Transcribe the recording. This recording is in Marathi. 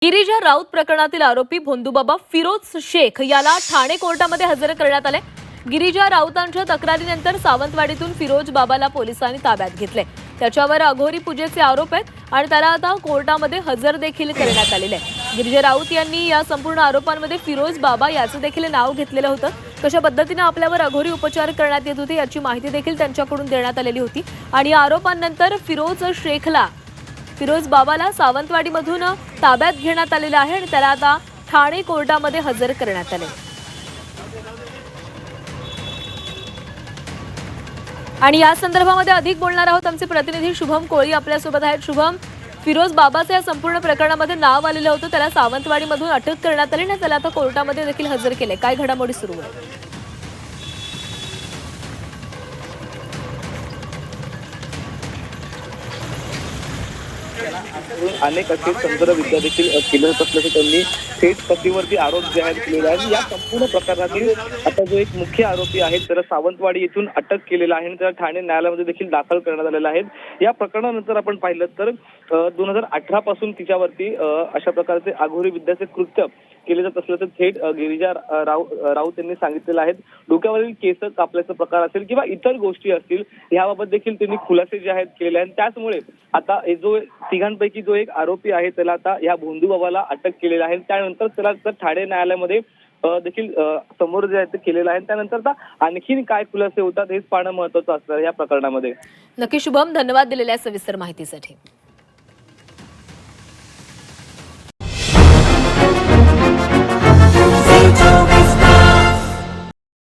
गिरिजा राऊत प्रकरणातील आरोपी भोंदूबाबा फिरोज शेख याला ठाणे कोर्टामध्ये हजर करण्यात आले। गिरिजा राऊतांच्या तक्रारीनंतर सावंतवाडीतून फिरोज बाबाला पोलिसांनी ताब्यात घेतले। त्याच्यावर अघोरी पूजेचे आरोप आहेत आणि त्याला आता कोर्टामध्ये हजर देखील करण्यात आलेले आहे। गिरिजा राऊत यांनी या संपूर्ण आरोपांमध्ये फिरोज बाबा याचं देखील नाव घेतलेलं होतं। कशा पद्धतीने आपल्यावर अघोरी उपचार करण्यात येत होते याची माहिती देखील त्यांच्याकडून देण्यात आलेली होती आणि आरोपांनंतर फिरोज बाबाला सावंतवाडीमधून ताब्यात घेण्यात आलेलं आहे आणि त्याला आता ठाणे कोर्टामध्ये हजर करण्यात आले। आणि या संदर्भामध्ये अधिक बोलणार आहोत आमचे प्रतिनिधी शुभम कोळी आपल्यासोबत आहेत। शुभम, फिरोज बाबाचं या संपूर्ण प्रकरणामध्ये नाव आलेलं होतं, त्याला सावंतवाडीमधून अटक करण्यात आली आणि त्याला आता कोर्टामध्ये देखील हजर केले। काय घडामोडी सुरू आहेत? अनेक असे तंत्रविद्या देखील केले होत असल्याचे त्यांनी थेट पतीवरती आरोप जाहीर केलेला आहे। या संपूर्ण प्रकरणातील आता जो एक मुख्य आरोपी आहे त्याला सावंतवाडी येथून अटक केलेला आहे आणि त्याला ठाणे न्यायालयामध्ये देखील दाखल करण्यात आलेला आहे। या प्रकरणानंतर आपण पाहिलं तर 2018 पासून तिच्यावरती अशा प्रकारचे अघोरी विद्याचे कृत्य केले जात असल्याचं थेट गिरिजा राऊत यांनी सांगितलेलं आहे। डोक्यावरील केस कापल्याचा प्रकार असेल किंवा इतर गोष्टी असतील याबाबत देखील त्यांनी खुलासे जे आहेत केलेले आहेत। त्याचमुळे आता जो तिघांपैकी जो एक आरोपी आहे त्याला आता या भोंदू बाबाला अटक केलेला आहे। त्यानंतर त्याला ठाणे न्यायालयामध्ये देखील समोर जे आहे ते केलेलं आहे। त्यानंतर आता आणखीन काय खुलासे होतात हेच पाहणं महत्त्वाचं असणार या प्रकरणामध्ये। नक्की शुभम, धन्यवाद दिलेल्या सविस्तर माहितीसाठी।